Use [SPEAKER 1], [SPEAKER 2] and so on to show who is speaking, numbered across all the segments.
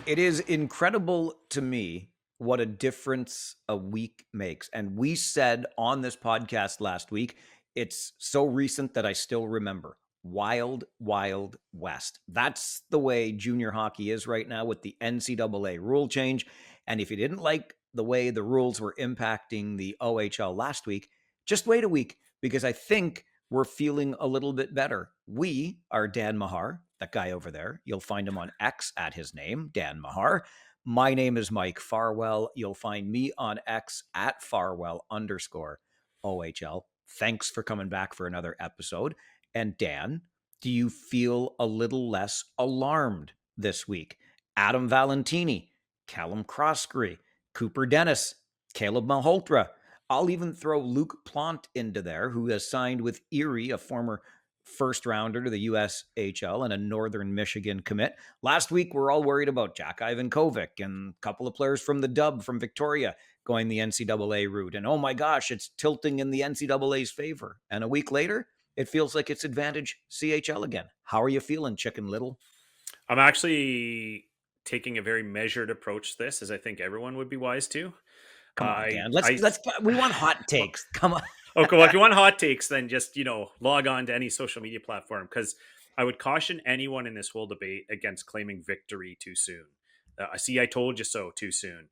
[SPEAKER 1] It is incredible to me what a difference a week makes. And we said on this podcast last week, it's so recent that I still remember. Wild, wild west. That's the way junior hockey is right now with the NCAA rule change. And if you didn't like the way the rules were impacting the OHL last week, just wait a week because I think we're feeling a little bit better. We are Dan Mahar, that guy over there. You'll find him on X at his name, Dan Mahar. My name is Mike Farwell. You'll find me on X at Farwell underscore OHL. Thanks for coming back for another episode. And Dan, do you feel a little less alarmed this week? Adam Valentini, Callum Croskery, Cooper Dennis, Caleb Malhotra. I'll even throw Luke Plant into there, who has signed with Erie, a former first rounder to the USHL and a Northern Michigan commit. Last week, we're all worried about Jack Ivankovic and a couple of players from the Dub from Victoria going the NCAA route. And oh my gosh, it's tilting in the NCAA's favor. And a week later, it feels like it's advantage CHL again. How are you feeling, Chicken Little?
[SPEAKER 2] I'm actually taking a very measured approach to this, as I think everyone would be wise to.
[SPEAKER 1] Come on,
[SPEAKER 2] I,
[SPEAKER 1] Dan.
[SPEAKER 2] I,
[SPEAKER 1] We want hot
[SPEAKER 2] well,
[SPEAKER 1] takes. Come on.
[SPEAKER 2] okay. Well, if you want hot takes, then just log on to any social media platform because I would caution anyone in this whole debate against claiming victory too soon. I told you so too soon.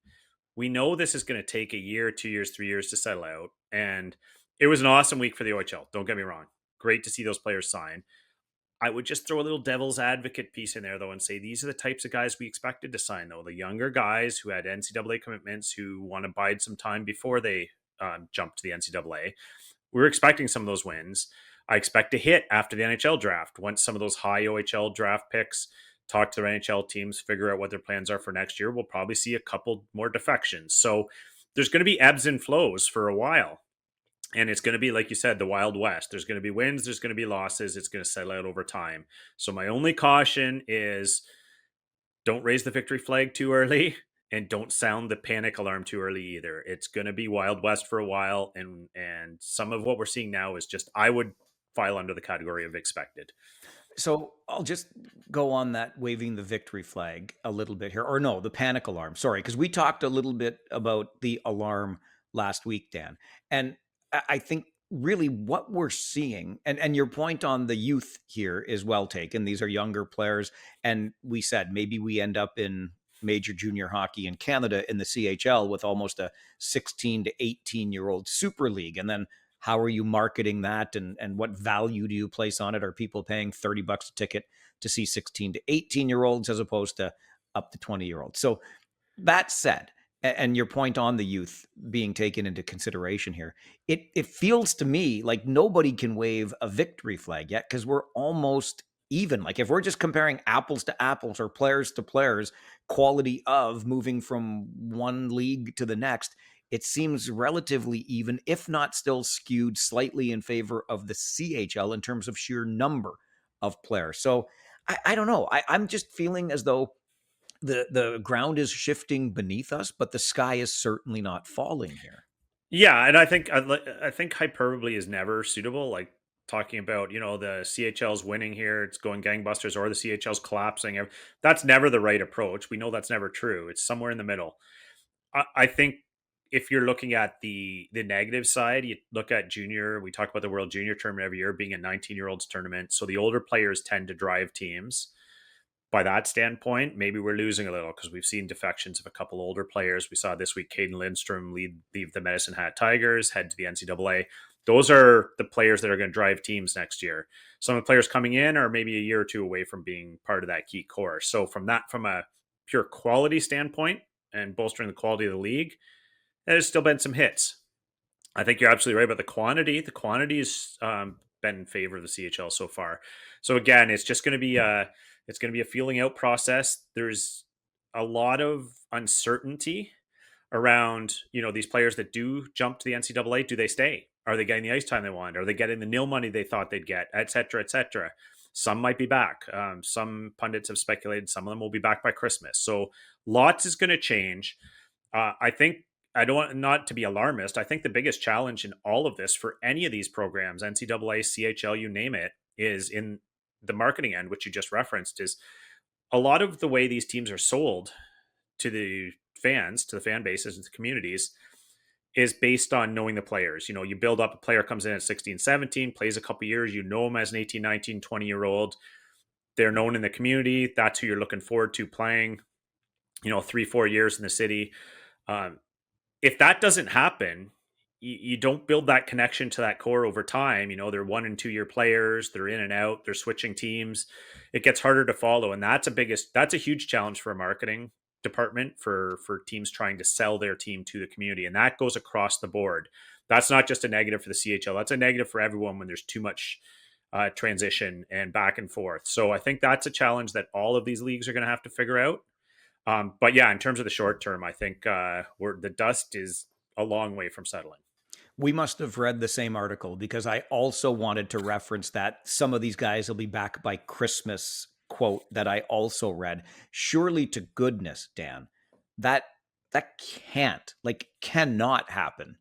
[SPEAKER 2] We know this is going to take a year, 2 years, 3 years to settle out, and it was an awesome week for the OHL. Don't get me wrong. Great to see those players sign. I would just throw a little devil's advocate piece in there, though, and say these are the types of guys we expected to sign, though. The younger guys who had NCAA commitments, who want to bide some time before they jump to the NCAA. We were expecting some of those wins. I expect to hit after the NHL draft. Once some of those high OHL draft picks talk to their NHL teams, figure out what their plans are for next year, we'll probably see a couple more defections. So there's going to be ebbs and flows for a while. And it's going to be, like you said, the Wild West. There's going to be wins, there's going to be losses. It's going to settle out over time. So my only caution is don't raise the victory flag too early and don't sound the panic alarm too early either. It's going to be Wild West for a while. And some of what we're seeing now is just, I would file under the category of expected.
[SPEAKER 1] So I'll just go on that waving the victory flag a little bit here, or no, the panic alarm. Sorry, because we talked a little bit about the alarm last week, Dan. And I think really what we're seeing, and your point on the youth here is well taken. These are younger players. And we said maybe we end up in major junior hockey in Canada in the CHL with almost a 16 to 18-year-old super league. And then how are you marketing that and what value do you place on it? Are people paying $30 a ticket to see 16 to 18-year-olds as opposed to up to 20-year-olds? So that said, and your point on the youth being taken into consideration here, it feels to me like nobody can wave a victory flag yet because we're almost even. Like if we're just comparing apples to apples or players to players, quality of moving from one league to the next, it seems relatively even, if not still skewed slightly in favor of the CHL in terms of sheer number of players. So I don't know. I'm just feeling as though the ground is shifting beneath us, but the sky is certainly not falling here.
[SPEAKER 2] Yeah, and I think hyperbole is never suitable. Like talking about the CHL's winning here, it's going gangbusters, or the CHL's collapsing. That's never the right approach. We know that's never true. It's somewhere in the middle. I think if you're looking at the negative side, you look at junior. We talk about the World Junior Tournament every year being a 19-year-olds tournament, so the older players tend to drive teams. By that standpoint, maybe we're losing a little because we've seen defections of a couple older players. We saw this week Caden Lindstrom leave the Medicine Hat Tigers, head to the NCAA. Those are the players that are going to drive teams next year. Some of the players coming in are maybe a year or two away from being part of that key core. So from a pure quality standpoint and bolstering the quality of the league, there's still been some hits. I think you're absolutely right about the quantity. The quantity has been in favor of the CHL so far. So again, it's just going to be a feeling out process. There's a lot of uncertainty around these players that do jump to the NCAA. Do they stay? Are they getting the ice time they want? Are they getting the nil money they thought they'd get? Et cetera, et cetera. Some might be back. Some pundits have speculated some of them will be back by Christmas. So lots is going to change. I think I don't want not to be alarmist. I think the biggest challenge in all of this for any of these programs, NCAA, CHL, you name it, is in the marketing end, which you just referenced, is a lot of the way these teams are sold to the fans, to the fan bases and to communities is based on knowing the players. You know, you build up, a player comes in at 16, 17, plays a couple years, you know him as an 18, 19, 20-year old. They're known in the community. That's who you're looking forward to playing, 3, 4 years in the city. Um, if that doesn't happen, you don't build that connection to that core over time. You know, they're 1 and 2 year players, they're in and out, they're switching teams. It gets harder to follow. And that's a huge challenge for a marketing department for teams trying to sell their team to the community. And that goes across the board. That's not just a negative for the CHL. That's a negative for everyone when there's too much transition and back and forth. So I think that's a challenge that all of these leagues are going to have to figure out. But yeah, in terms of the short term, I think the dust is a long way from settling.
[SPEAKER 1] We must have read the same article because I also wanted to reference that some of these guys will be back by Christmas quote that I also read. Surely to goodness, Dan, that cannot happen.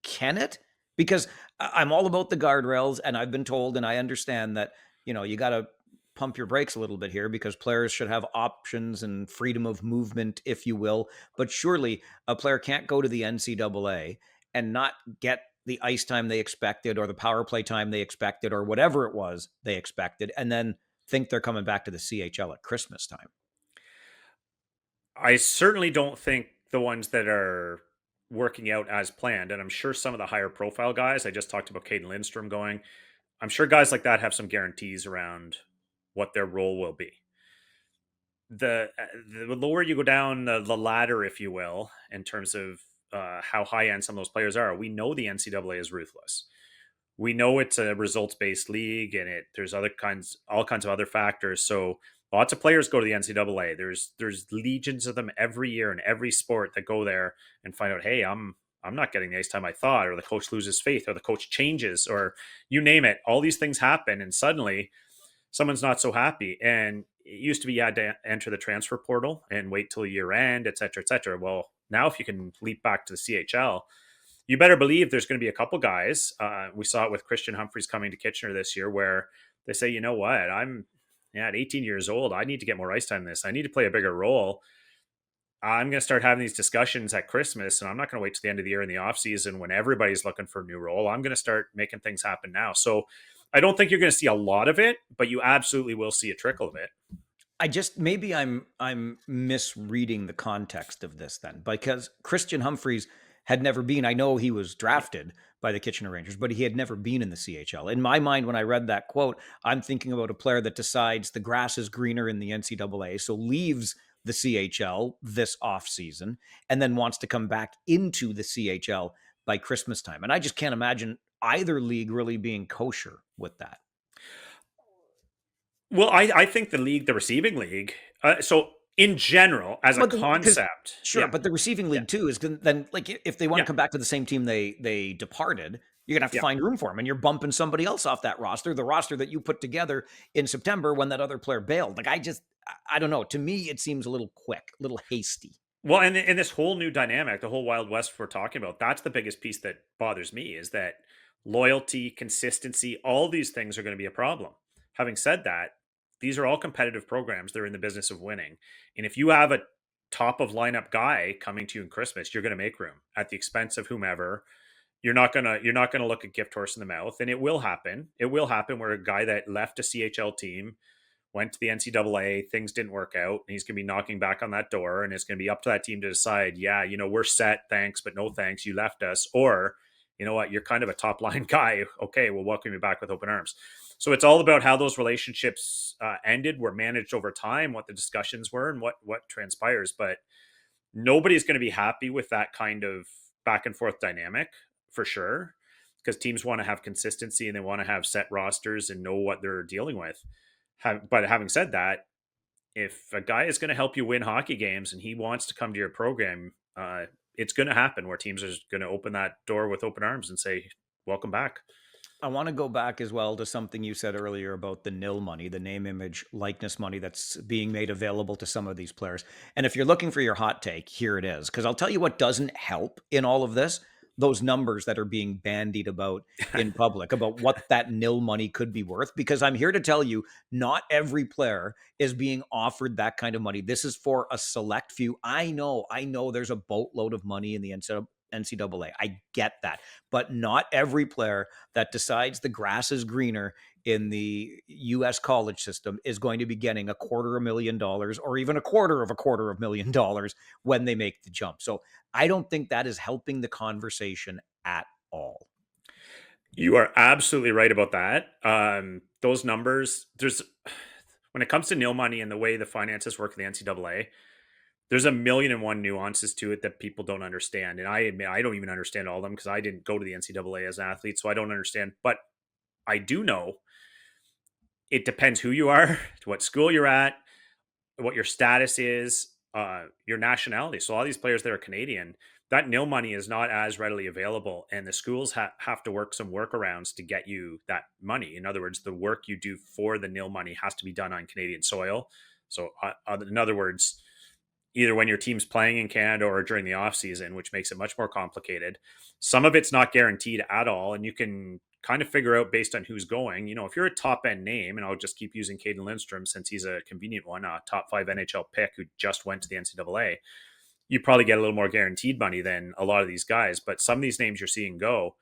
[SPEAKER 1] Can it? Because I'm all about the guardrails, and I've been told, and I understand that, you got to pump your brakes a little bit here because players should have options and freedom of movement, if you will. But surely a player can't go to the NCAA and not get the ice time they expected or the power play time they expected or whatever it was they expected, and then think they're coming back to the CHL at Christmas time.
[SPEAKER 2] I certainly don't think the ones that are working out as planned, and I'm sure some of the higher profile guys, I just talked about Caden Lindstrom going, I'm sure guys like that have some guarantees around what their role will be. The lower you go down the ladder, if you will, in terms of how high end some of those players are, we know the NCAA is ruthless. We know it's a results based league, and there's all kinds of other factors. So lots of players go to the NCAA. There's legions of them every year in every sport that go there and find out, hey, I'm not getting the ice time I thought, or the coach loses faith, or the coach changes, or you name it. All these things happen, and suddenly someone's not so happy. And it used to be you had to enter the transfer portal and wait till year end, et cetera, et cetera. Well, now if you can leap back to the CHL, you better believe there's going to be a couple guys. We saw it with Christian Humphreys coming to Kitchener this year, where they say, you know what, at 18 years old, I need to get more ice time than this. I need to play a bigger role. I'm going to start having these discussions at Christmas, and I'm not going to wait to the end of the year in the off season when everybody's looking for a new role. I'm going to start making things happen now. So I don't think you're going to see a lot of it, but you absolutely will see a trickle of it.
[SPEAKER 1] Maybe I'm misreading the context of this then, because Christian Humphreys had never been. I know he was drafted by the Kitchener Rangers, but he had never been in the CHL. In my mind, when I read that quote, I'm thinking about a player that decides the grass is greener in the NCAA, so leaves the CHL this offseason and then wants to come back into the CHL by Christmas time. And I just can't imagine either league really being kosher with that.
[SPEAKER 2] Well, I think the receiving league, so in general, as a concept.
[SPEAKER 1] Sure,
[SPEAKER 2] Yeah.
[SPEAKER 1] but the receiving league too is then, like, if they want to come back to the same team they departed, you're gonna have to find room for them, and you're bumping somebody else off that roster, the roster that you put together in September when that other player bailed. Like, I don't know. To me, it seems a little quick, a little hasty.
[SPEAKER 2] Well, and in this whole new dynamic, the whole Wild West we're talking about, that's the biggest piece that bothers me, is that loyalty, consistency, all these things are going to be a problem. Having said that, these are all competitive programs. They're in the business of winning. And if you have a top of lineup guy coming to you in Christmas, you're going to make room at the expense of whomever. You're not gonna look a gift horse in the mouth. And it will happen. It will happen where a guy that left a CHL team went to the NCAA, things didn't work out, and he's going to be knocking back on that door, and it's going to be up to that team to decide, yeah, we're set, thanks, but no thanks, you left us. Or, you know what, you're kind of a top line guy. Okay, we'll welcome you back with open arms. So it's all about how those relationships ended, were managed over time, what the discussions were, and what transpires. But nobody's going to be happy with that kind of back and forth dynamic, for sure, because teams want to have consistency and they want to have set rosters and know what they're dealing with. But having said that, if a guy is going to help you win hockey games and he wants to come to your program, it's going to happen where teams are going to open that door with open arms and say, welcome back.
[SPEAKER 1] I want to go back as well to something you said earlier about the nil money, the name, image, likeness money that's being made available to some of these players. And if you're looking for your hot take, here it is. Because I'll tell you what doesn't help in all of this: those numbers that are being bandied about in public about what that nil money could be worth, because I'm here to tell you, not every player is being offered that kind of money. This is for a select few. I know there's a boatload of money in the NCAA. I get that. But not every player that decides the grass is greener in the US college system is going to be getting $250,000 or even $250,000 when they make the jump. So I don't think that is helping the conversation at all.
[SPEAKER 2] You are absolutely right about that. Those numbers, when it comes to nil money and the way the finances work in the NCAA, there's a million and one nuances to it that people don't understand. And I admit I don't even understand all of them because I didn't go to the NCAA as an athlete, so I don't understand. But I do know it depends who you are, what school you're at, what your status is, your nationality. So all these players that are Canadian, that nil money is not as readily available, and the schools have to work some workarounds to get you that money. In other words, the work you do for the nil money has to be done on Canadian soil. So, in other words, either when your team's playing in Canada or during the off season, which makes it much more complicated. Some of it's not guaranteed at all, and you can kind of figure out based on who's going. If you're a top end name, and I'll just keep using Caden Lindstrom since he's a convenient one, a top 5 NHL pick who just went to the NCAA, you probably get a little more guaranteed money than a lot of these guys. But some of these names you're seeing go,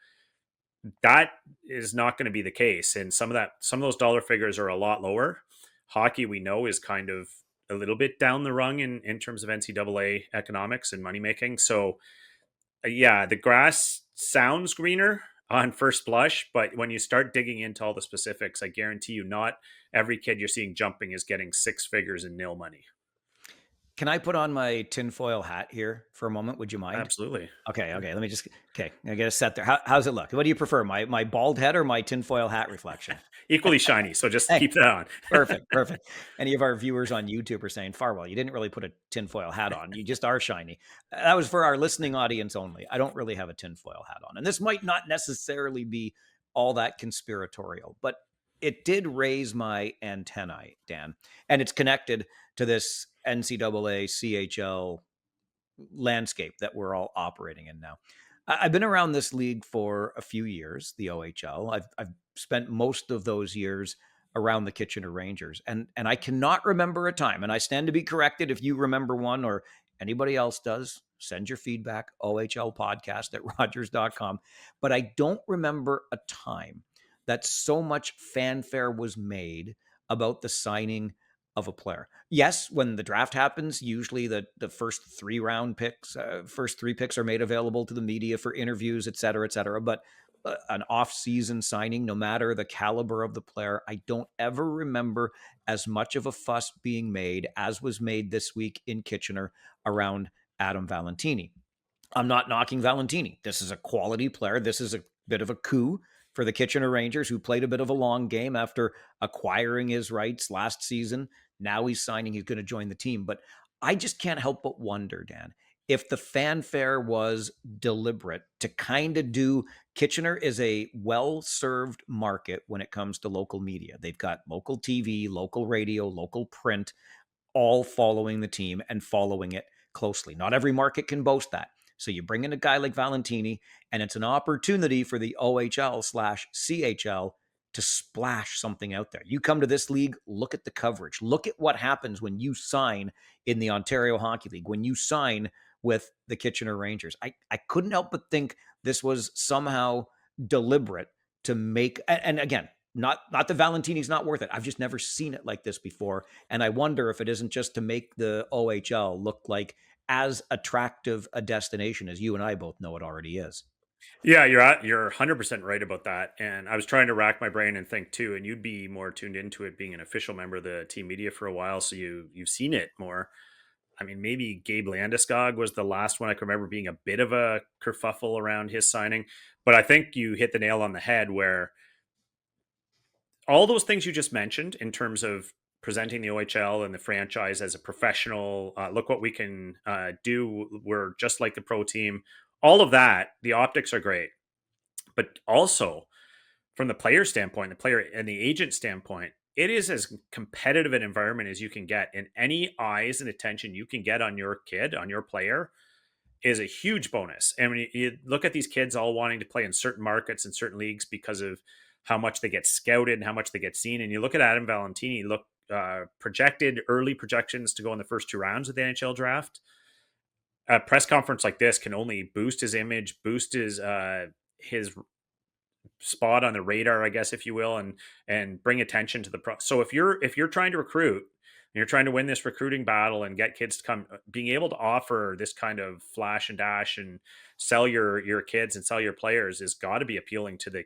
[SPEAKER 2] that is not going to be the case, and some of those dollar figures are a lot lower. Hockey, we know, is kind of a little bit down the rung in terms of NCAA economics and money making. So, yeah, the grass sounds greener on first blush, but when you start digging into all the specifics, I guarantee you, not every kid you're seeing jumping is getting six figures in nil money.
[SPEAKER 1] Can I put on my tinfoil hat here for a moment? Would you mind?
[SPEAKER 2] Absolutely.
[SPEAKER 1] Okay. Let me just. Okay, I get a set there. How's it look? What do you prefer, my bald head or my tinfoil hat reflection?
[SPEAKER 2] Equally shiny. So just
[SPEAKER 1] Hey,
[SPEAKER 2] keep that on.
[SPEAKER 1] perfect. Any of our viewers on YouTube are saying, Farwell, you didn't really put a tinfoil hat on. You just are shiny. That was for our listening audience only. I don't really have a tinfoil hat on. And this might not necessarily be all that conspiratorial, but it did raise my antennae, Dan. And it's connected to this NCAA CHL landscape that we're all operating in now. I've been around this league for a few years, the OHL. I've spent most of those years around the Kitchener Rangers, and I cannot remember a time, and I stand to be corrected if you remember one or anybody else does. Send your feedback, ohlpodcast at rogers.com. But I don't remember a time that so much fanfare was made about the signing of a player. Yes, when the draft happens, usually the first first three picks are made available to the media for interviews, et cetera, et cetera. But an off-season signing, no matter the caliber of the player, I don't ever remember as much of a fuss being made as was made this week in Kitchener around Adam Valentini. I'm not knocking Valentini. This is a quality player. This is a bit of a coup for the Kitchener Rangers, who played a bit of a long game after acquiring his rights last season. Now he's signing, he's going to join the team. But I just can't help but wonder, Dan, if the fanfare was deliberate to kind of do. Kitchener is a well-served market when it comes to local media. They've got local TV, local radio, local print, all following the team and following it closely. Not every market can boast that. So you bring in a guy like Valentini, and it's an opportunity for the OHL/CHL to splash something out there. You come to this league, look at the coverage. Look at what happens when you sign in the Ontario Hockey League, when you sign with the Kitchener Rangers. I couldn't help but think this was somehow deliberate to make, and again, not that Valentini's not worth it. I've just never seen it like this before. And I wonder if it isn't just to make the OHL look like as attractive a destination as you and I both know it already is.
[SPEAKER 2] Yeah, you're 100% right about that. And I was trying to rack my brain and think too, and you'd be more tuned into it being an official member of the team media for a while, so you've seen it more. I mean, maybe Gabe Landeskog was the last one I can remember being a bit of a kerfuffle around his signing. But I think you hit the nail on the head where all those things you just mentioned in terms of presenting the OHL and the franchise as a professional, look what we can do. We're just like the pro team. All of that, the optics are great. But also from the player standpoint, the player and the agent standpoint, it is as competitive an environment as you can get, and any eyes and attention you can get on your kid, on your player, is a huge bonus. And when you look at these kids all wanting to play in certain markets and certain leagues because of how much they get scouted and how much they get seen, and you look at Adam Valentini, look projected early projections to go in the first two rounds of the NHL draft. A press conference like this can only boost his image, boost his spot on the radar, I guess, if you will, and bring attention to the pro. So if you're trying to recruit, and you're trying to win this recruiting battle and get kids to come, being able to offer this kind of flash and dash and sell your kids and sell your players has got to be appealing to the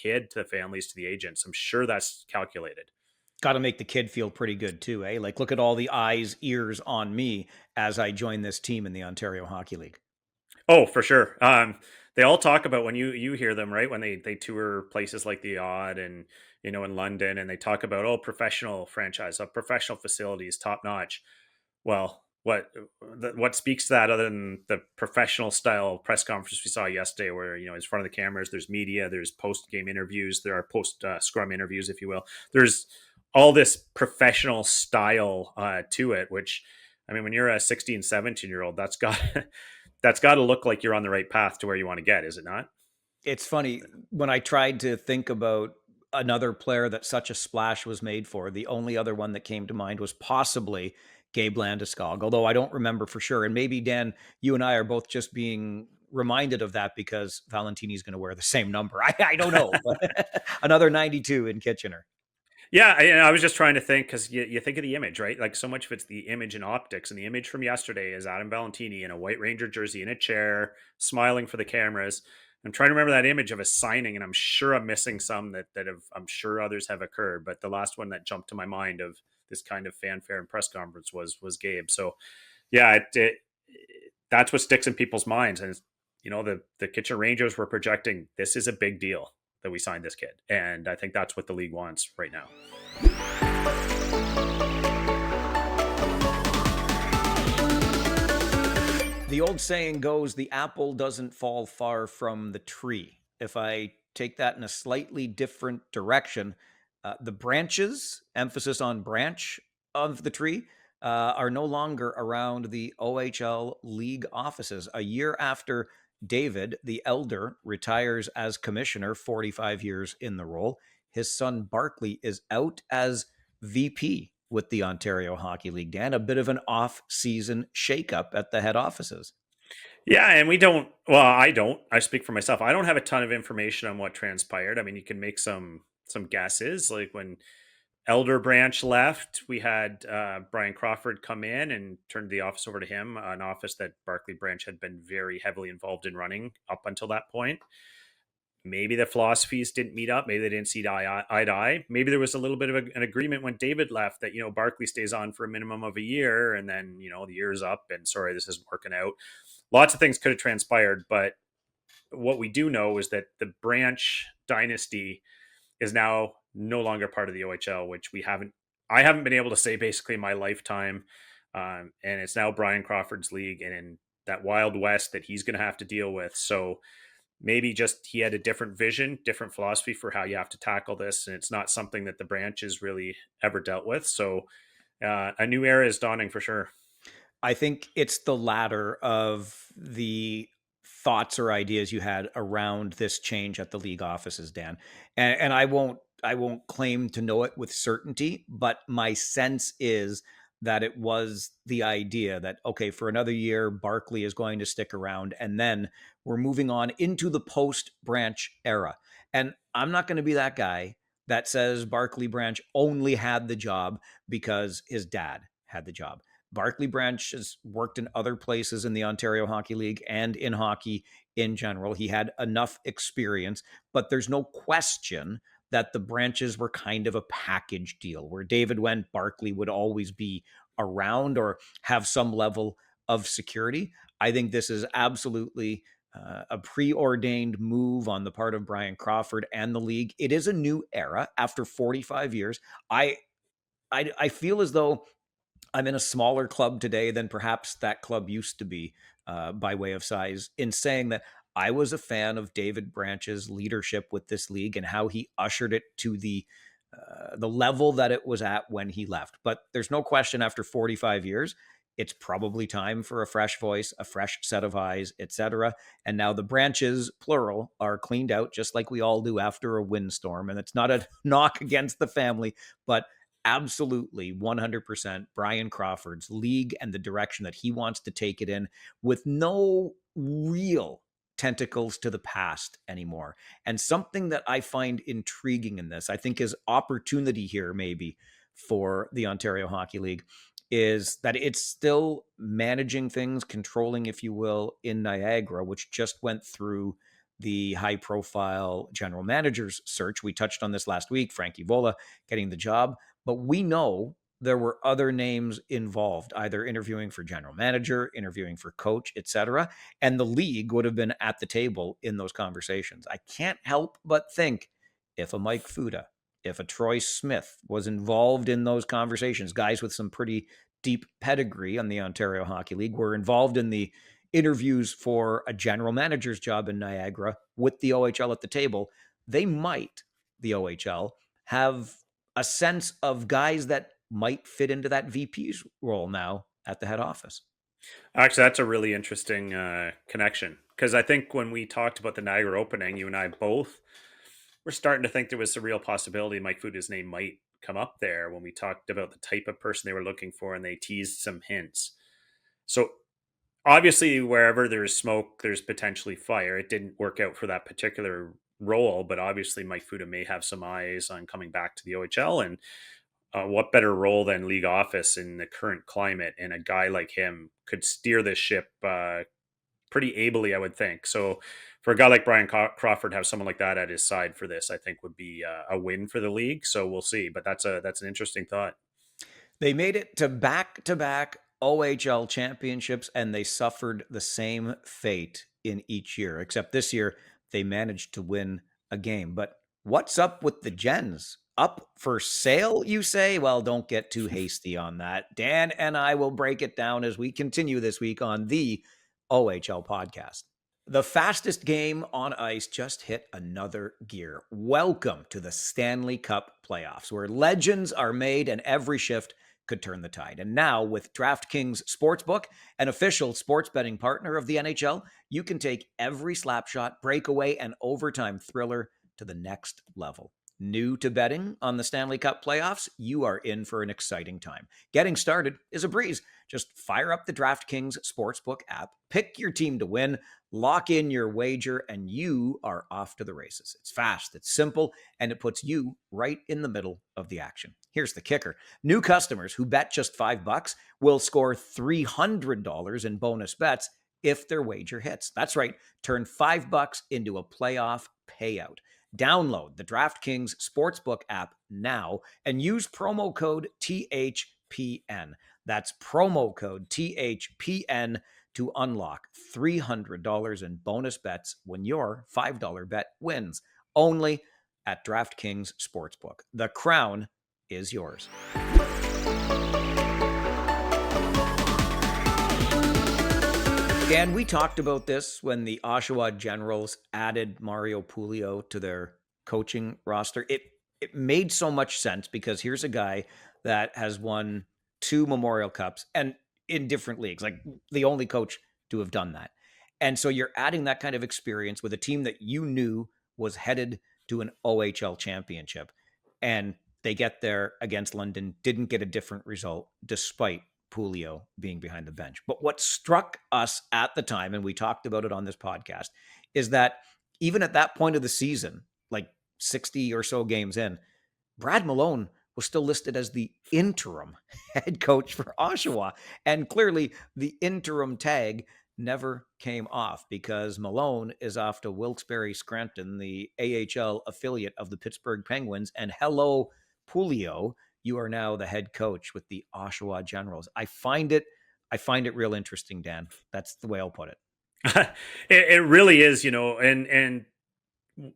[SPEAKER 2] kid, to the families, to the agents. I'm sure that's calculated.
[SPEAKER 1] Got to make the kid feel pretty good too, eh? Like, look at all the eyes, ears on me as I join this team in the Ontario Hockey League.
[SPEAKER 2] Oh, for sure. They all talk about when you hear them, right, when they tour places like the Odd and in London, and they talk about, oh, professional franchise, professional facilities, top notch. Well, what speaks to that other than the professional style press conference we saw yesterday, where in front of the cameras, there's media, there's post game interviews, there are post scrum interviews, if you will. There's all this professional style to it, which, I mean, when you're a 16, 17 year old, that's got that's got to look like you're on the right path to where you want to get, is it not?
[SPEAKER 1] It's funny when I tried to think about another player that such a splash was made for. The only other one that came to mind was possibly Gabe Landeskog, although I don't remember for sure. And maybe Dan, you and I are both just being reminded of that because Valentini's going to wear the same number. I don't know, but another 92 in Kitchener.
[SPEAKER 2] Yeah, I was just trying to think, because you think of the image, right? Like, so much of it's the image and optics, and the image from yesterday is Adam Valentini in a White Ranger jersey in a chair, smiling for the cameras. I'm trying to remember that image of a signing, and I'm sure I'm missing some that have, I'm sure others have occurred, but the last one that jumped to my mind of this kind of fanfare and press conference was Gabe. So yeah, that's what sticks in people's minds, and the Kitchen Rangers were projecting this is a big deal that we signed this kid, and I think that's what the league wants right now.
[SPEAKER 1] The old saying goes, the apple doesn't fall far from the tree. If I take that in a slightly different direction, the branches, emphasis on branch of the tree, are no longer around the OHL league offices. A year after David, the elder, retires as commissioner, 45 years in the role, his son Barkley is out as VP with the Ontario Hockey League. Dan, a bit of an off-season shakeup at the head offices.
[SPEAKER 2] Yeah, and we don't. Well, I don't. I speak for myself. I don't have a ton of information on what transpired. I mean, you can make some guesses. Like when Elder Branch left, we had Brian Crawford come in and turned the office over to him, an office that Barkley Branch had been very heavily involved in running up until that point. Maybe the philosophies didn't meet up. Maybe they didn't see eye to eye. Maybe there was a little bit of an agreement when David left that, Barkley stays on for a minimum of a year, and then, the year's up and sorry, this isn't working out. Lots of things could have transpired, but what we do know is that the Branch dynasty is now no longer part of the OHL, which I haven't been able to say basically in my lifetime. And it's now Brian Crawford's league, and in that Wild West that he's going to have to deal with. So maybe just he had a different vision, different philosophy for how you have to tackle this. And it's not something that the Branch has really ever dealt with. So a new era is dawning for sure.
[SPEAKER 1] I think it's the latter of the thoughts or ideas you had around this change at the league offices, Dan. And I won't claim to know it with certainty, but my sense is that it was the idea that, okay, for another year, Barkley is going to stick around, and then we're moving on into the post Branch era. And I'm not going to be that guy that says Barkley Branch only had the job because his dad had the job. Barkley Branch has worked in other places in the Ontario Hockey League and in hockey in general. He had enough experience, but there's no question that the branches were kind of a package deal where David went, Barkley would always be around or have some level of security. I think this is absolutely a preordained move on the part of Brian Crawford and the league. It is a new era after 45 years. I feel as though I'm in a smaller club today than perhaps that club used to be by way of size, in saying that I was a fan of David Branch's leadership with this league and how he ushered it to the level that it was at when he left. But there's no question after 45 years, it's probably time for a fresh voice, a fresh set of eyes, etc. And now the branches, plural, are cleaned out just like we all do after a windstorm. And it's not a knock against the family, but absolutely 100% Brian Crawford's league and the direction that he wants to take it in, with no real tentacles to the past anymore. And something that I find intriguing in this, I think, is opportunity here maybe for the Ontario Hockey League, is that it's still managing things, controlling, if you will, in Niagara, which just went through the high profile general managers search. We touched on this last week, Frankie Vola getting the job, but we know there were other names involved, either interviewing for general manager, interviewing for coach, etc. And the league would have been at the table in those conversations. I can't help but think, if a Mike Fuda, if a Troy Smith was involved in those conversations, guys with some pretty deep pedigree on the Ontario Hockey League were involved in the interviews for a general manager's job in Niagara with the OHL at the table, they might, the OHL, have a sense of guys that might fit into that VP's role now at the head office.
[SPEAKER 2] Actually, that's a really interesting connection, because I think when we talked about the Niagara opening, you and I both were starting to think there was a real possibility Mike Fuda's name might come up there when we talked about the type of person they were looking for, and they teased some hints. So obviously, wherever there's smoke, there's potentially fire. It didn't work out for that particular role, but obviously Mike Fuda may have some eyes on coming back to the OHL. And what better role than league office in the current climate? And a guy like him could steer this ship pretty ably, I would think. So for a guy like Brian Crawford, have someone like that at his side for this, I think would be a win for the league. So we'll see. But that's an interesting thought.
[SPEAKER 1] They made it to back OHL championships, and they suffered the same fate in each year, except this year they managed to win a game. But what's up with the Gens? Up for sale, you say? Well, don't get too hasty on that. Dan and I will break it down as we continue this week on the OHL podcast. The fastest game on ice just hit another gear. Welcome to the Stanley Cup playoffs, where legends are made and every shift could turn the tide. And now, with DraftKings Sportsbook, an official sports betting partner of the NHL, you can take every slapshot, breakaway, and overtime thriller to the next level. New to betting on the Stanley Cup playoffs? You are in for an exciting time. Getting started is a breeze. Just fire up the DraftKings Sportsbook app, pick your team to win, lock in your wager, and you are off to the races. It's fast, it's simple, and it puts you right in the middle of the action. Here's the kicker. New customers who bet just $5 will score $300 in bonus bets if their wager hits. That's right. Turn $5 into a playoff payout. Download the DraftKings Sportsbook app now and use promo code THPN. That's promo code THPN to unlock $300 in bonus bets when your $5 bet wins. Only at DraftKings Sportsbook. The crown is yours. Dan, we talked about this when the Oshawa Generals added Mario Puglio to their coaching roster. It made so much sense because here's a guy that has won 2 Memorial Cups and in different leagues, like the only coach to have done that. And so you're adding that kind of experience with a team that you knew was headed to an OHL championship. And they get there against London, didn't get a different result despite Puglio being behind the bench. But what struck us at the time, and we talked about it on this podcast, is that even at that point of the season, like 60 or so games in, Brad Malone was still listed as the interim head coach for Oshawa. And clearly the interim tag never came off because Malone is off to Wilkes-Barre Scranton, the AHL affiliate of the Pittsburgh Penguins. And hello, Puglio, you are now the head coach with the Oshawa Generals. I find it real interesting, Dan. That's the way I'll put it.
[SPEAKER 2] It really is, and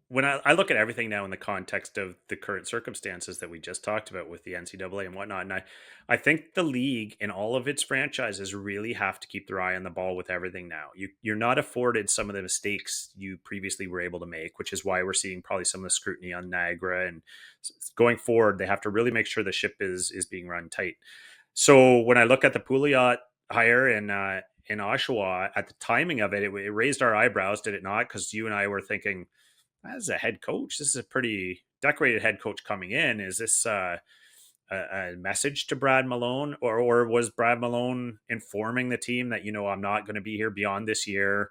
[SPEAKER 2] when I look at everything now in the context of the current circumstances that we just talked about with the NCAA and whatnot, and I think the league and all of its franchises really have to keep their eye on the ball with everything now. You're not afforded some of the mistakes you previously were able to make, which is why we're seeing probably some of the scrutiny on Niagara. And going forward, they have to really make sure the ship is being run tight. So when I look at the Pouliot hire in Oshawa, at the timing of it, it raised our eyebrows, did it not? Because you and I were thinking, as a head coach, this is a pretty decorated head coach coming in. Is this a message to Brad Malone, or was Brad Malone informing the team that, I'm not going to be here beyond this year,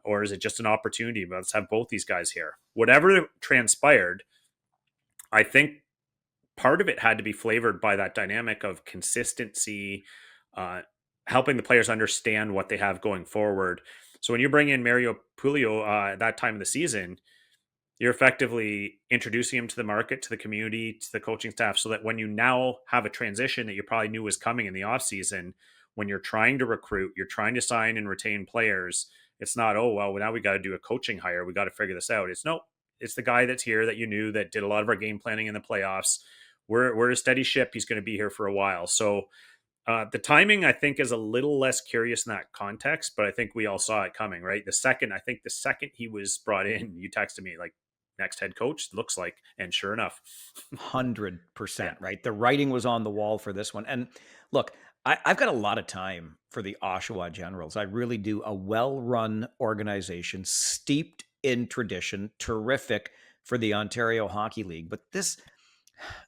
[SPEAKER 2] or is it just an opportunity? But let's have both these guys here. Whatever transpired, I think part of it had to be flavored by that dynamic of consistency, uh, helping the players understand what they have going forward. So when you bring in Mario Pulio at that time of the season, you're effectively introducing him to the market, to the community, to the coaching staff, so that when you now have a transition that you probably knew was coming in the offseason, when you're trying to recruit, you're trying to sign and retain players, it's not, oh, well, now we got to do a coaching hire. We got to figure this out. It's no, it's the guy that's here that you knew that did a lot of our game planning in the playoffs. We're a steady ship. He's going to be here for a while. So the timing, I think, is a little less curious in that context, but I think we all saw it coming, right? The second he was brought in, you texted me like, next head coach looks like, and sure enough.
[SPEAKER 1] 100%,
[SPEAKER 2] Yeah.
[SPEAKER 1] right? The writing was on the wall for this one. And look, I've got a lot of time for the Oshawa Generals. I really do. A well-run organization, steeped in tradition, terrific for the Ontario Hockey League. But this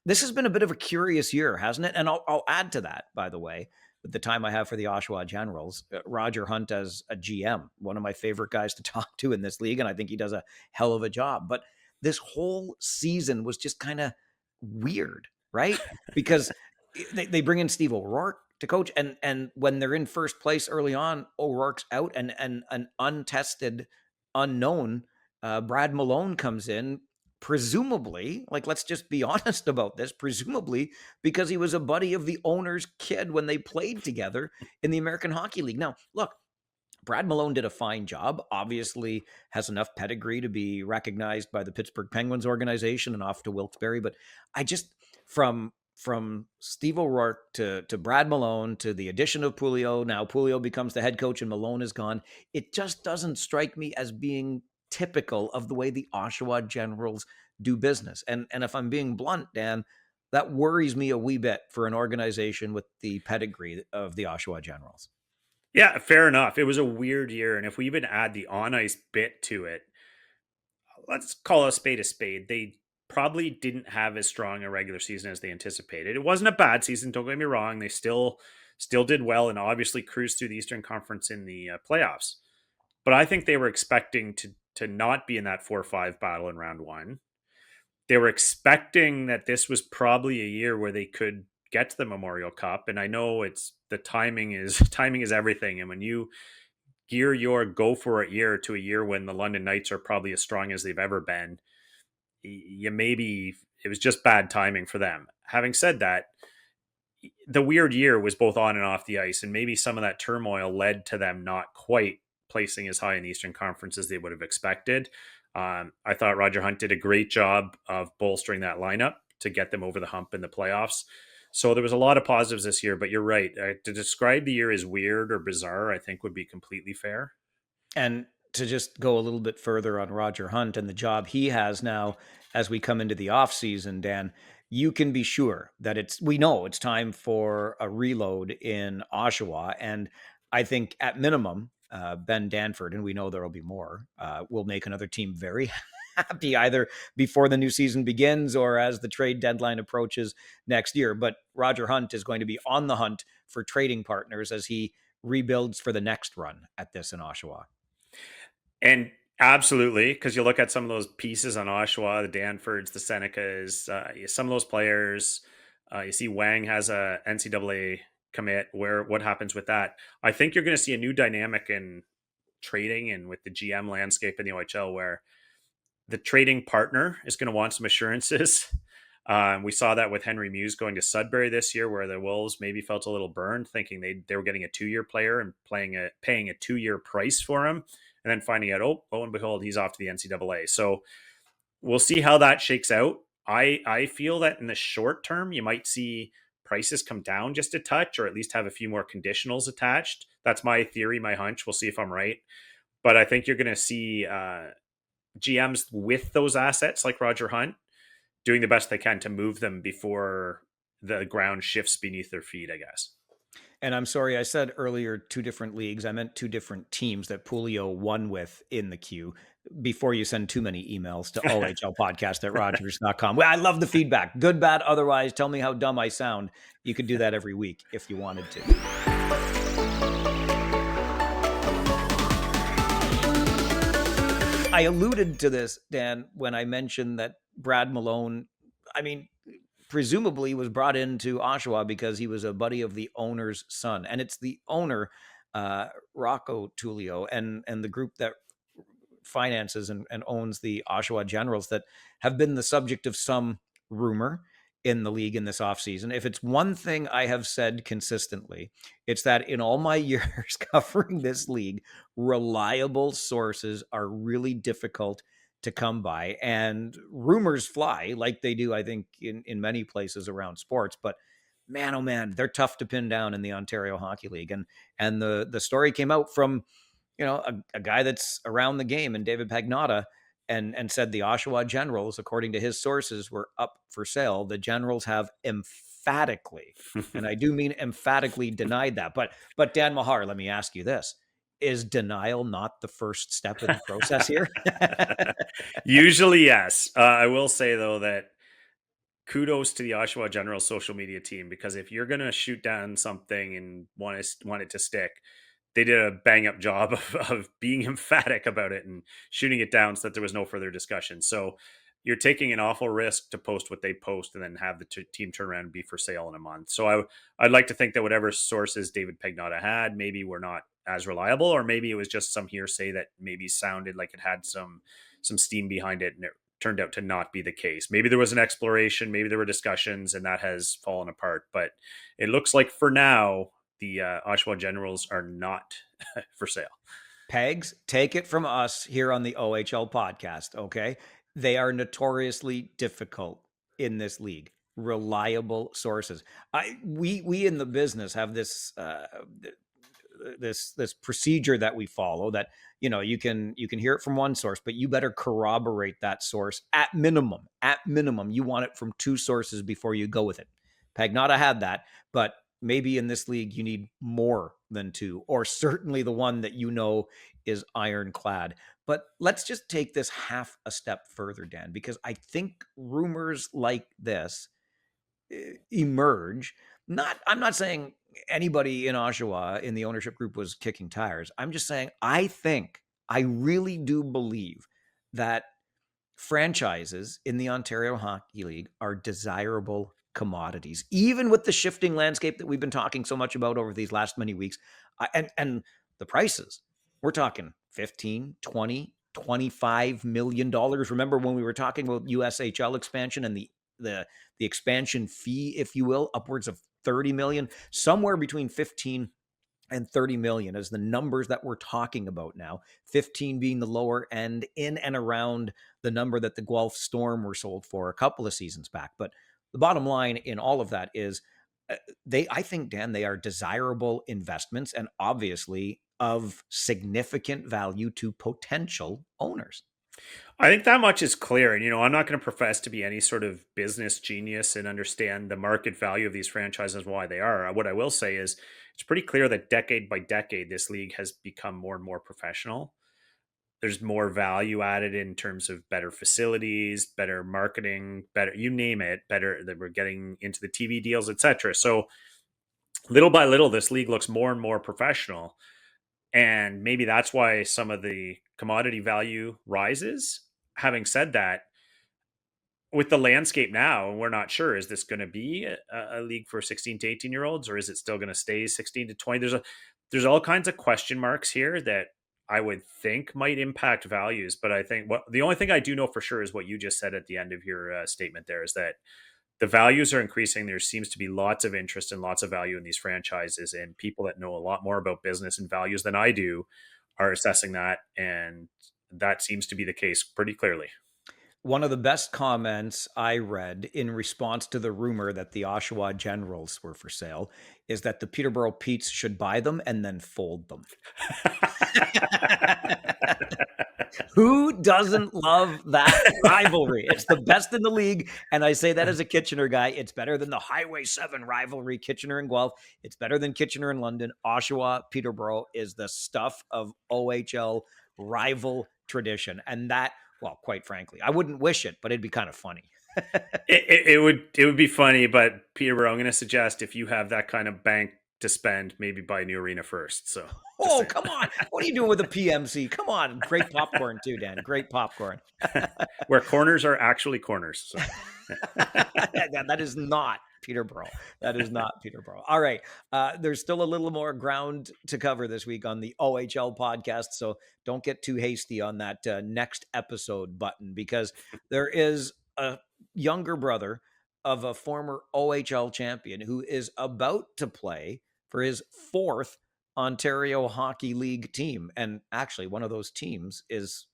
[SPEAKER 1] has been a bit of a curious year, hasn't it? And I'll add to that, by the way, with the time I have for the Oshawa Generals, Roger Hunt as a GM, one of my favorite guys to talk to in this league, and I think he does a hell of a job. But this whole season was just kind of weird, right? Because they bring in Steve O'Rourke to coach, and when they're in first place early on, O'Rourke's out, and an untested, unknown Brad Malone comes in, presumably, like, let's just be honest about this, presumably because he was a buddy of the owner's kid when they played together in the American Hockey League. Now, look, Brad Malone did a fine job, obviously has enough pedigree to be recognized by the Pittsburgh Penguins organization and off to Wilkes-Barre. But I just, from Steve O'Rourke to Brad Malone to the addition of Pulio, now Pulio becomes the head coach and Malone is gone. It just doesn't strike me as being typical of the way the Oshawa Generals do business. And if I'm being blunt, Dan, that worries me a wee bit for an organization with the pedigree of the Oshawa Generals.
[SPEAKER 2] Yeah, fair enough. It was a weird year. And if we even add the on ice bit to it, let's call a spade a spade. They probably didn't have as strong a regular season as they anticipated. It wasn't a bad season, don't get me wrong. They still did well and obviously cruised through the Eastern Conference in the playoffs. But I think they were expecting to not be in that 4-5 battle in round one. They were expecting that this was probably a year where they could get to the Memorial Cup. And I know it's the timing is timing is everything. And when you gear your go for it year to a year when the London Knights are probably as strong as they've ever been, you maybe it was just bad timing for them. Having said that, the weird year was both on and off the ice, and maybe some of that turmoil led to them not quite placing as high in the Eastern Conference as they would have expected. I thought Roger Hunt did a great job of bolstering that lineup to get them over the hump in the playoffs. So there was a lot of positives this year, but you're right. To describe the year as weird or bizarre, I think would be completely fair.
[SPEAKER 1] And to just go a little bit further on Roger Hunt and the job he has now as we come into the off season, Dan, you can be sure that we know it's time for a reload in Oshawa. And I think at minimum, Ben Danford, and we know there will be more, will make another team very happy either before the new season begins or as the trade deadline approaches next year. But Roger Hunt is going to be on the hunt for trading partners as he rebuilds for the next run at this in Oshawa.
[SPEAKER 2] And absolutely, because you look at some of those pieces on Oshawa, the Danfords, the Senecas, some of those players. You see Wang has a NCAA commit. What happens with that? I think you're going to see a new dynamic in trading and with the GM landscape in the OHL where the trading partner is going to want some assurances. We saw that with Henry Muse going to Sudbury this year, where the Wolves maybe felt a little burned, thinking they were getting a 2-year player and paying a 2-year price for him, and then finding out, oh, lo and behold, he's off to the NCAA. So we'll see how that shakes out. I feel that in the short term, you might see prices come down just a touch, or at least have a few more conditionals attached. That's my theory, my hunch. We'll see if I'm right. But I think you're going to see GMs with those assets like Roger Hunt doing the best they can to move them before the ground shifts beneath their feet, I guess.
[SPEAKER 1] And I'm sorry, I said earlier 2 different leagues. I meant 2 different teams that Pulio won with in the queue. Before you send too many emails to ohlpodcast@rogers.com. Well, I love the feedback. Good, bad, otherwise. Tell me how dumb I sound. You could do that every week if you wanted to. I alluded to this, Dan, when I mentioned that Brad Malone, I mean, presumably was brought into Oshawa because he was a buddy of the owner's son. And it's the owner, Rocco Tullio, and the group that finances and owns the Oshawa Generals that have been the subject of some rumor in the league in this offseason. If it's one thing I have said consistently, it's that in all my years covering this league, reliable sources are really difficult to come by. And rumors fly like they do, I think, in many places around sports. But man, oh man, they're tough to pin down in the Ontario Hockey League. And the story came out from a guy that's around the game, and David Pagnotta, and said the Oshawa Generals, according to his sources, were up for sale. The Generals have emphatically, and I do mean emphatically, denied that. But Dan Mahar, let me ask you this: is denial not the first step in the process here?
[SPEAKER 2] Usually, yes. I will say though that kudos to the Oshawa Generals social media team, because if you're gonna shoot down something and want it to stick, they did a bang up job of being emphatic about it and shooting it down so that there was no further discussion. So you're taking an awful risk to post what they post and then have the team turn around and be for sale in a month. So I'd like to think that whatever sources David Pagnotta had maybe were not as reliable, or maybe it was just some hearsay that maybe sounded like it had some steam behind it, and it turned out to not be the case. Maybe there was an exploration, maybe there were discussions, and that has fallen apart. But it looks like for now, the Oshawa Generals are not for sale.
[SPEAKER 1] Pegs, take it from us here on the OHL podcast, okay? They are notoriously difficult in this league. Reliable sources. We in the business have this procedure that we follow that you can hear it from one source, but you better corroborate that source at minimum. At minimum, you want it from 2 sources before you go with it. Pagnotta had that, but maybe in this league you need more than 2, or certainly the one that is ironclad. But let's just take this half a step further, Dan, because I think rumors like this emerge. I'm not saying anybody in Oshawa in the ownership group was kicking tires. I'm just saying I really do believe that franchises in the Ontario Hockey League are desirable commodities, even with the shifting landscape that we've been talking so much about over these last many weeks. And the prices, we're talking 15, 20, $25 million. Remember when we were talking about USHL expansion and the expansion fee, if you will, upwards of 30 million, somewhere between 15 and 30 million is the numbers that we're talking about now. 15 being the lower end, in and around the number that the Guelph Storm were sold for a couple of seasons back. But the bottom line in all of that is I think, Dan, they are desirable investments and obviously of significant value to potential owners.
[SPEAKER 2] I think that much is clear. And, I'm not going to profess to be any sort of business genius and understand the market value of these franchises, why they are. What I will say is it's pretty clear that decade by decade, this league has become more and more professional. There's more value added in terms of better facilities, better marketing, better, you name it, better that we're getting into the TV deals, etc. So little by little, this league looks more and more professional. And maybe that's why some of the commodity value rises. Having said that, with the landscape now, we're not sure, is this going to be a league for 16 to 18-year-olds, or is it still going to stay 16 to 20? There's all kinds of question marks here that I would think might impact values. But I think the only thing I do know for sure is what you just said at the end of your statement there, is that the values are increasing. There seems to be lots of interest and lots of value in these franchises, and people that know a lot more about business and values than I do are assessing that. And that seems to be the case pretty clearly.
[SPEAKER 1] One of the best comments I read in response to the rumor that the Oshawa Generals were for sale is that the Peterborough Petes should buy them and then fold them. Who doesn't love that rivalry? It's the best in the league. And I say that as a Kitchener guy. It's better than the Highway 7 rivalry, Kitchener and Guelph. It's better than Kitchener and London. Oshawa, Peterborough is the stuff of OHL rival tradition. And that, well, quite frankly, I wouldn't wish it, but it'd be kind of funny.
[SPEAKER 2] It would be funny, but Peterborough, I'm going to suggest if you have that kind of bank to spend, maybe buy a new arena first. So just
[SPEAKER 1] Oh,
[SPEAKER 2] saying.
[SPEAKER 1] come on. What are you doing with the PMC? Come on. Great popcorn, too, Dan. Great popcorn.
[SPEAKER 2] Where corners are actually corners. So.
[SPEAKER 1] That is not Peterborough. That is not Peterborough. All right. There's still a little more ground to cover this week on the OHL podcast. So don't get too hasty on that next episode button, because there is a younger brother of a former OHL champion who is about to play for his fourth Ontario Hockey League team. And actually, one of those teams is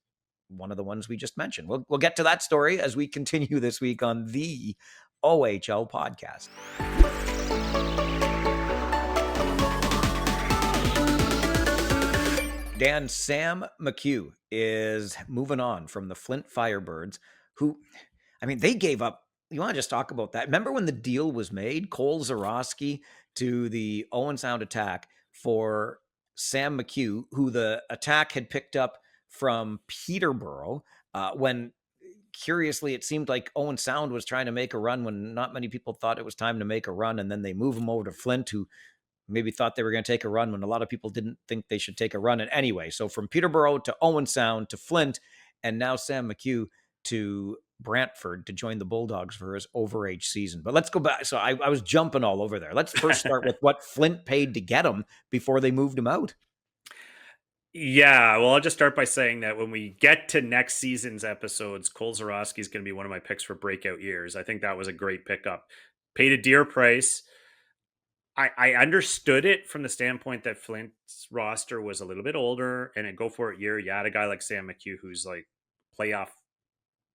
[SPEAKER 1] one of the ones we just mentioned. We'll get to that story as we continue this week on the OHL podcast. Dan, Sam McCue is moving on from the Flint Firebirds, who, I mean, they gave up. You want to just talk about that? Remember when the deal was made, Cole Zarowski to the Owen Sound Attack for Sam McCue, who the Attack had picked up from Peterborough, when curiously it seemed like Owen Sound was trying to make a run when not many people thought it was time to make a run, and then they move him over to Flint, who maybe thought they were going to take a run when a lot of people didn't think they should take a run. And anyway, so from Peterborough to Owen Sound to Flint, and now Sam McCue to Brantford to join the Bulldogs for his overage season. But let's go back. So I was jumping all over there. Let's first start with what Flint paid to get him before they moved him out.
[SPEAKER 2] Yeah, well, I'll just start by saying that when we get to next season's episodes, Cole Zarowski is going to be one of my picks for breakout years. I think that was a great pickup. Paid a dear price. I understood it from the standpoint that Flint's roster was a little bit older, and a go for it year, you had a guy like Sam McCue who's like playoff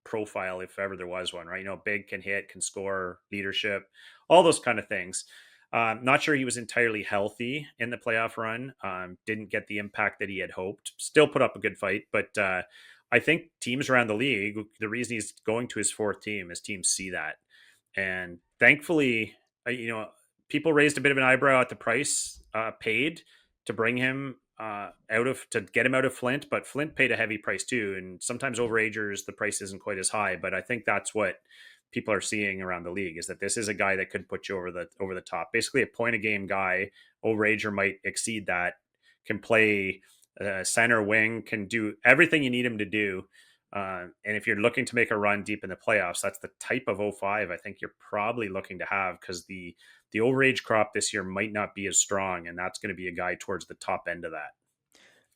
[SPEAKER 2] profile, if ever there was one, right? You know, big, can hit, can score, leadership, all those kind of things. Not sure he was entirely healthy in the playoff run. Didn't get the impact that he had hoped. Still put up a good fight, but I think teams around the league, the reason he's going to his fourth team is teams see that. And thankfully, people raised a bit of an eyebrow at the price paid to bring him to get him out of Flint, but Flint paid a heavy price too. And sometimes overagers, the price isn't quite as high, but I think that's what people are seeing around the league, is that this is a guy that could put you over the top. Basically a point a game guy. Overager might exceed that, can play center, wing, can do everything you need him to do. And if you're looking to make a run deep in the playoffs, that's the type of 05 I think you're probably looking to have, because the overage crop this year might not be as strong, and that's going to be a guy towards the top end of that.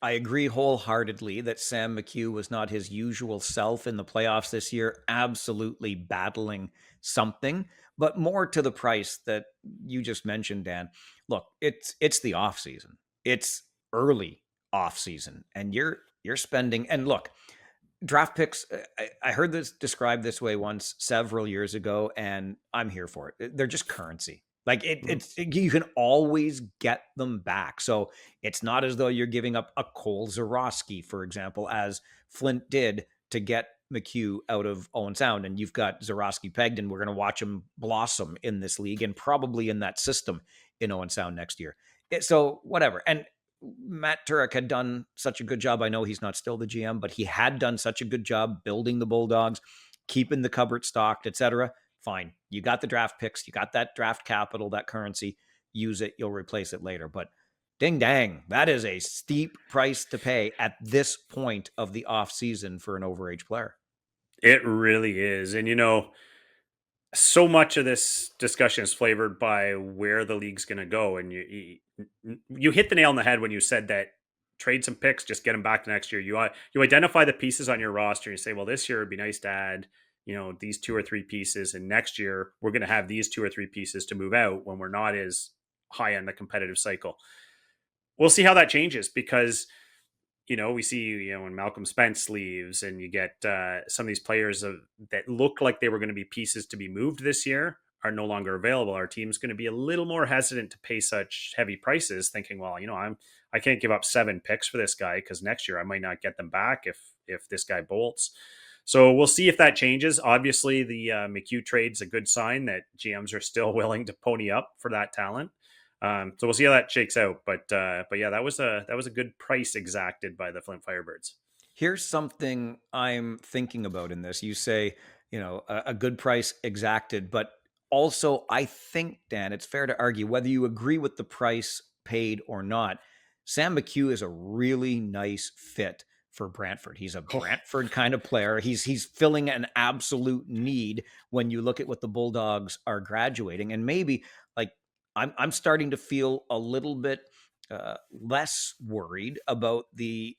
[SPEAKER 1] I agree wholeheartedly that Sam McCue was not his usual self in the playoffs this year, absolutely battling something, but more to the price that you just mentioned, Dan. Look, it's the off season. It's early off season, and you're spending, and look, draft picks, I heard this described this way once several years ago, and I'm here for it. They're just currency. Like you can always get them back. So it's not as though you're giving up a Cole Zarowski, for example, as Flint did to get McCue out of Owen Sound. And you've got Zarowski pegged, and we're going to watch him blossom in this league and probably in that system in Owen Sound next year. So whatever. And Matt Turek had done such a good job. I know he's not still the GM, but he had done such a good job building the Bulldogs, keeping the cupboard stocked, etc. Fine. You got the draft picks. You got that draft capital, that currency. Use it. You'll replace it later. But ding dang, that is a steep price to pay at this point of the off season for an overage player.
[SPEAKER 2] It really is. And, so much of this discussion is flavored by where the league's going to go. And you hit the nail on the head when you said that trade some picks, just get them back to next year. You identify the pieces on your roster and you say, well, this year it'd be nice to add, these 2 or 3 pieces. And next year we're going to have these 2 or 3 pieces to move out when we're not as high on the competitive cycle. We'll see how that changes, because we see, when Malcolm Spence leaves, and you get some of these players that look like they were going to be pieces to be moved this year are no longer available. Our team's going to be a little more hesitant to pay such heavy prices, thinking, well, I can't give up 7 picks for this guy, because next year I might not get them back if this guy bolts. So we'll see if that changes. Obviously, the McCue trade's a good sign that GMs are still willing to pony up for that talent. So we'll see how that shakes out. But yeah, that was a good price exacted by the Flint Firebirds.
[SPEAKER 1] Here's something I'm thinking about in this. You say, a good price exacted, but also I think, Dan, it's fair to argue whether you agree with the price paid or not. Sam McCue is a really nice fit for Brantford. He's a
[SPEAKER 2] Oh,
[SPEAKER 1] Brantford kind of player. He's filling an absolute need when you look at what the Bulldogs are graduating, and maybe like I'm starting to feel a little bit less worried about the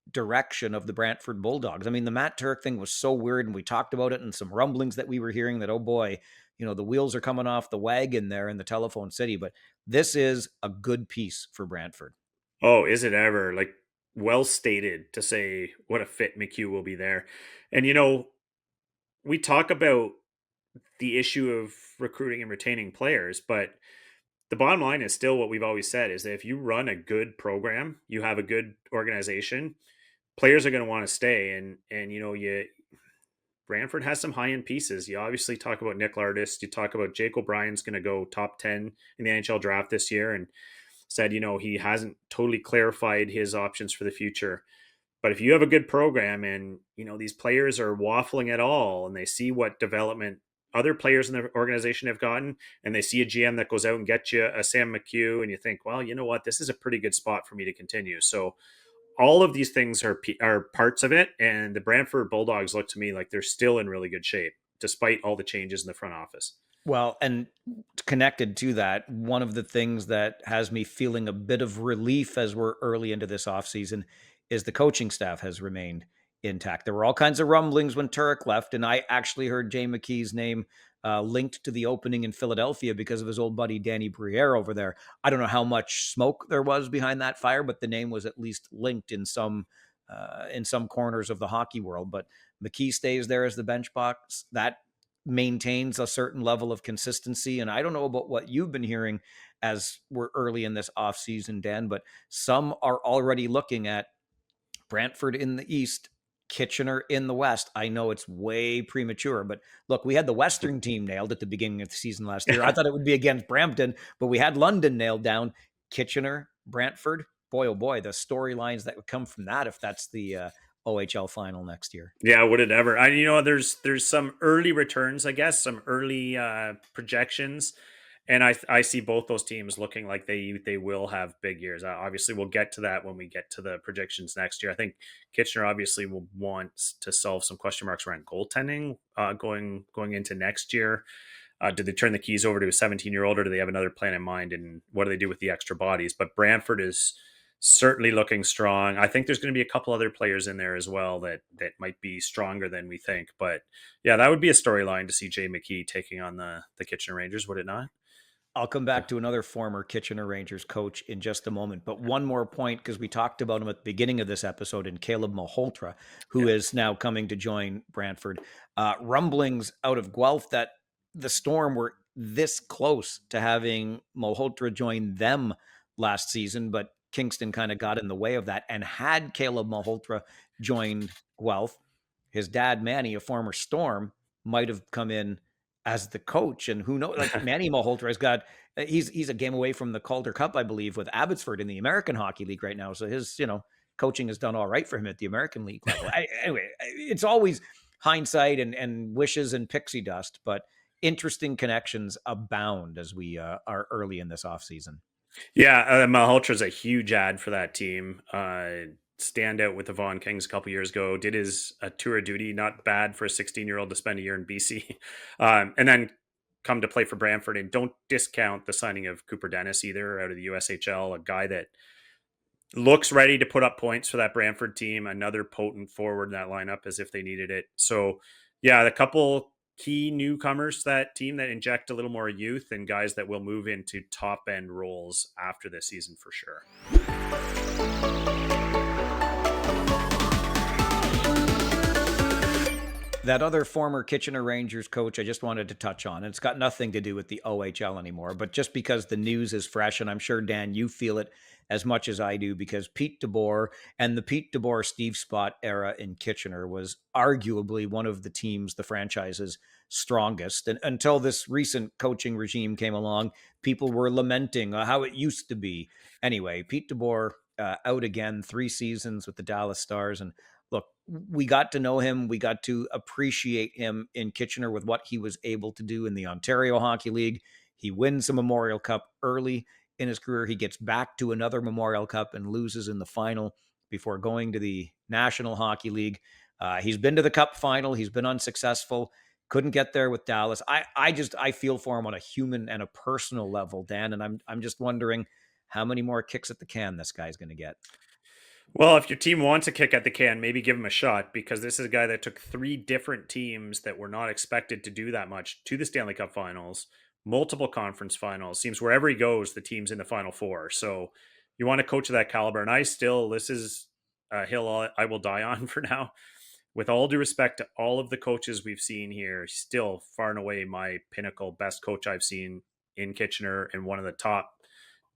[SPEAKER 1] direction of the Brantford Bulldogs. I mean, the Matt Turk thing was so weird, and we talked about it and some rumblings that we were hearing that, oh boy, the wheels are coming off the wagon there in the Telephone City. But this is a good piece for Brantford.
[SPEAKER 2] oh, is it ever? Like, well stated to say what a fit McCue will be there. And we talk about the issue of recruiting and retaining players, but the bottom line is still what we've always said is that if you run a good program, you have a good organization, players are going to want to stay. And you Brantford has some high end pieces. You obviously talk about Nick Lardis. You talk about Jake O'Brien's going to go top 10 in the NHL draft this year, and said he hasn't totally clarified his options for the future. But if you have a good program and these players are waffling at all, and they see what development other players in the organization have gotten, and they see a GM that goes out and gets you a Sam McCue, and you think, well, you know what, this is a pretty good spot for me to continue. So all of these things are parts of it, and the Brantford Bulldogs look to me like they're still in really good shape despite all the changes in the front office.
[SPEAKER 1] Well, and connected to that, one of the things that has me feeling a bit of relief as we're early into this offseason is the coaching staff has remained intact. There were all kinds of rumblings when Turek left, and I actually heard Jay McKee's name linked to the opening in Philadelphia because of his old buddy Danny Briere over there. I don't know how much smoke there was behind that fire, but the name was at least linked in some corners of the hockey world. But McKee stays there as the bench box. That maintains a certain level of consistency. And I don't know about what you've been hearing as we're early in this offseason, Dan, but some are already looking at Brantford in the East, Kitchener in the West. I know it's way premature, but look, we had the Western team nailed at the beginning of the season last year. I thought it would be against Brampton, but we had London nailed down. Kitchener, Brantford. Boy, oh boy, the storylines that would come from that if that's the OHL final next year.
[SPEAKER 2] Yeah, would it ever? There's some early returns, I guess, some early projections, and I see both those teams looking like they will have big years. Obviously, we'll get to that when we get to the projections next year. I think Kitchener obviously will want to solve some question marks around goaltending going into next year. Do they turn the keys over to a 17-year-old, or do they have another plan in mind? And what do they do with the extra bodies? But Brantford is certainly looking strong. I think there's going to be a couple other players in there as well that might be stronger than we think. But yeah, that would be a storyline to see Jay McKee taking on the Kitchener Rangers, would it not?
[SPEAKER 1] I'll come back to another former Kitchener Rangers coach in just a moment. But one more point, because we talked about him at the beginning of this episode, in Caleb Malholtra, who is now coming to join Brantford. Rumblings out of Guelph that the Storm were this close to having Malholtra join them last season, but Kingston kind of got in the way of that. And had Caleb Malholtra joined Guelph, his dad, Manny, a former Storm, might have come in as the coach. And who knows, like Manny Malholtra has got, he's a game away from the Calder Cup, I believe, with Abbotsford in the American Hockey League right now. So his, coaching has done all right for him at the American League level. Anyway, it's always hindsight and wishes and pixie dust, but interesting connections abound as we are early in this offseason.
[SPEAKER 2] Yeah, Malholtra's a huge ad for that team. Stand out with the Vaughan Kings a couple years ago. Did his tour of duty, not bad for a 16-year-old to spend a year in BC, and then come to play for Brantford. And don't discount the signing of Cooper Dennis either out of the USHL, a guy that looks ready to put up points for that Brantford team. Another potent forward in that lineup as if they needed it. So yeah, the couple key newcomers to that team that inject a little more youth and guys that will move into top end roles after this season for sure.
[SPEAKER 1] That other former Kitchener Rangers coach I just wanted to touch on, and it's got nothing to do with the OHL anymore, but just because the news is fresh, and I'm sure, Dan, you feel it as much as I do, because Pete DeBoer and the Pete DeBoer Steve Spott era in Kitchener was arguably one of the teams, the franchise's strongest. And until this recent coaching regime came along, people were lamenting how it used to be. Anyway, Pete DeBoer out again, 3 seasons with the Dallas Stars. And look, we got to know him. We got to appreciate him in Kitchener with what he was able to do in the Ontario Hockey League. He wins a Memorial Cup early in his career. He gets back to another Memorial Cup and loses in the final before going to the National Hockey League. He's been to the Cup final. He's been unsuccessful. Couldn't get there with Dallas. I feel for him on a human and a personal level, Dan, and I'm just wondering how many more kicks at the can this guy's going to get.
[SPEAKER 2] Well, if your team wants a kick at the can, maybe give him a shot, because this is a guy that took 3 different teams that were not expected to do that much to the Stanley Cup Finals, multiple conference finals. Seems wherever he goes, the team's in the Final Four. So you want a coach of that caliber. And this is a hill I will die on for now. With all due respect to all of the coaches we've seen here, still far and away my pinnacle best coach I've seen in Kitchener, and one of the top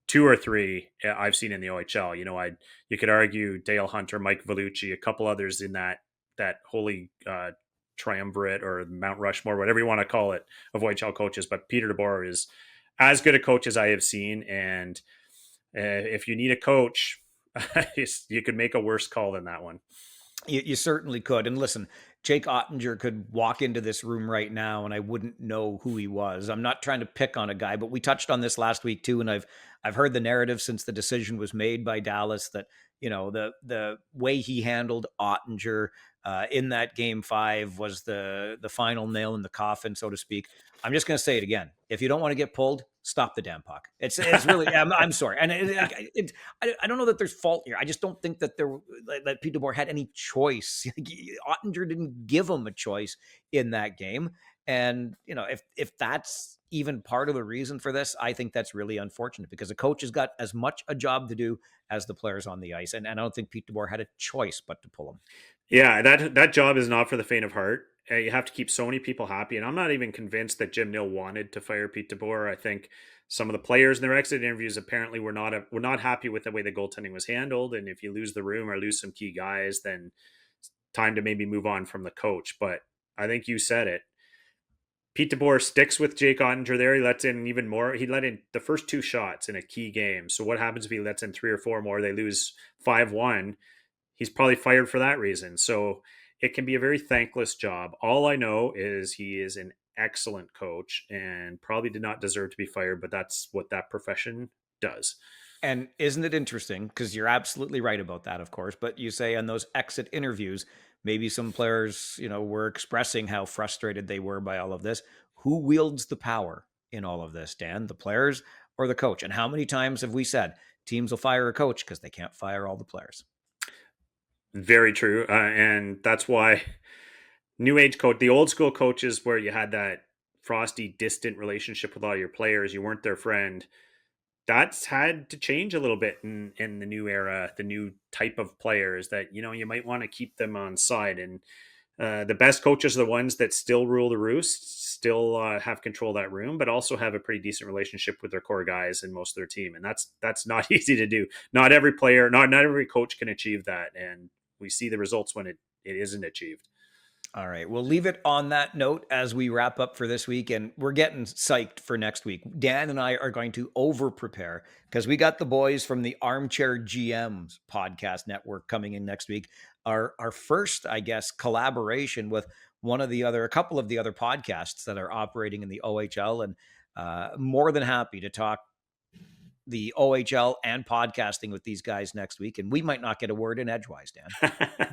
[SPEAKER 2] 2 or 3 I've seen in the OHL. You could argue Dale Hunter, Mike Vellucci, a couple others in that holy triumvirate or Mount Rushmore, whatever you want to call it, of OHL coaches. But Peter DeBoer is as good a coach as I have seen, and if you need a coach, you could make a worse call than that one.
[SPEAKER 1] You certainly could. And listen, Jake Ottinger could walk into this room right now and I wouldn't know who he was. I'm not trying to pick on a guy, but we touched on this last week too. And I've heard the narrative since the decision was made by Dallas that, the way he handled Ottinger in that game 5 was the final nail in the coffin, so to speak. I'm just going to say it again. If you don't want to get pulled, stop the damn puck. It's really, I'm sorry. And I don't know that there's fault here. I just don't think that that Pete DeBoer had any choice. Ottinger didn't give him a choice in that game. And, if that's even part of the reason for this, I think that's really unfortunate, because the coach has got as much a job to do as the players on the ice. And I don't think Pete DeBoer had a choice but to pull him.
[SPEAKER 2] Yeah, that job is not for the faint of heart. You have to keep so many people happy, and I'm not even convinced that Jim Nill wanted to fire Pete DeBoer. I think some of the players in their exit interviews apparently were not happy with the way the goaltending was handled. And if you lose the room or lose some key guys, then it's time to maybe move on from the coach. But I think you said it. Pete DeBoer sticks with Jake Ottinger there. He lets in even more. He let in the first 2 shots in a key game. So what happens if he lets in 3 or 4 more? They lose 5-1. He's probably fired for that reason. So it can be a very thankless job. All I know is he is an excellent coach and probably did not deserve to be fired, but that's what that profession does.
[SPEAKER 1] And isn't it interesting? Because you're absolutely right about that, of course. But you say on those exit interviews, maybe some players, were expressing how frustrated they were by all of this. Who wields the power in all of this, Dan? The players or the coach? And how many times have we said teams will fire a coach because they can't fire all the players?
[SPEAKER 2] Very true. And that's why new age coach, the old school coaches where you had that frosty, distant relationship with all your players, you weren't their friend. That's had to change a little bit in the new era, the new type of players that, you might want to keep them on side. And the best coaches are the ones that still rule the roost, still have control of that room, but also have a pretty decent relationship with their core guys and most of their team. And that's not easy to do. Not every player, not every coach can achieve that. And we see the results when it isn't achieved.
[SPEAKER 1] All right. We'll leave it on that note as we wrap up for this week. And we're getting psyched for next week. Dan and I are going to over prepare because we got the boys from the Armchair GMs podcast network coming in next week. Our first, I guess, collaboration with a couple of the other podcasts that are operating in the OHL, and more than happy to talk the OHL and podcasting with these guys next week. And we might not get a word in edgewise, Dan.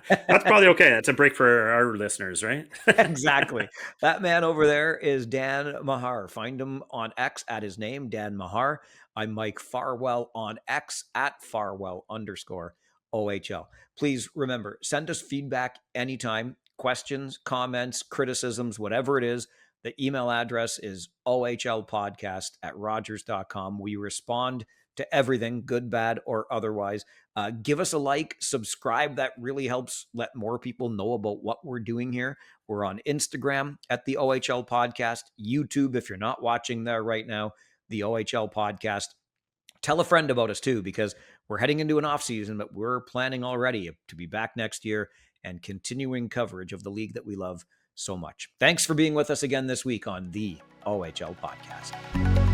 [SPEAKER 2] That's probably okay. That's a break for our listeners, right?
[SPEAKER 1] Exactly. That man over there is Dan Mahar. Find him on X at his name, Dan Mahar. I'm Mike Farwell on X at Farwell_OHL. Please remember, send us feedback anytime, questions, comments, criticisms, whatever it is. The email address is ohlpodcast@rogers.com. We respond to everything, good, bad, or otherwise. Give us a like, subscribe. That really helps let more people know about what we're doing here. We're on Instagram at the OHL Podcast, YouTube, if you're not watching there right now, the OHL Podcast. Tell a friend about us too, because we're heading into an off season, but we're planning already to be back next year and continuing coverage of the league that we love so much. Thanks for being with us again this week on the OHL Podcast.